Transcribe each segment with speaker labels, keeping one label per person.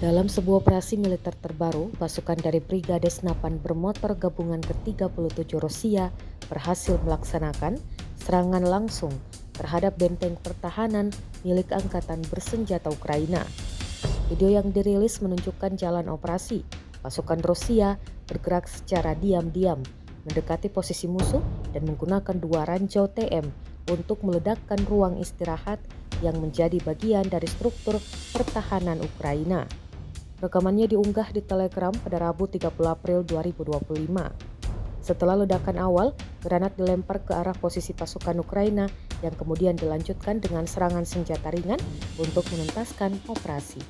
Speaker 1: Dalam sebuah operasi militer terbaru, pasukan dari Brigade Senapan Bermotor Gabungan ke-37 Rusia berhasil melaksanakan serangan langsung terhadap benteng pertahanan milik Angkatan Bersenjata Ukraina. Video yang dirilis menunjukkan jalan operasi. Pasukan Rusia bergerak secara diam-diam, mendekati posisi musuh dan menggunakan dua ranjau TM untuk meledakkan ruang istirahat yang menjadi bagian dari struktur pertahanan Ukraina. Rekamannya diunggah di Telegram pada Rabu 30 April 2025. Setelah ledakan awal, granat dilempar ke arah posisi pasukan Ukraina yang kemudian dilanjutkan dengan serangan senjata ringan untuk menuntaskan operasi.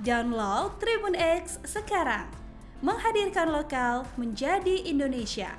Speaker 2: Download Tribun X sekarang, menghadirkan lokal menjadi Indonesia.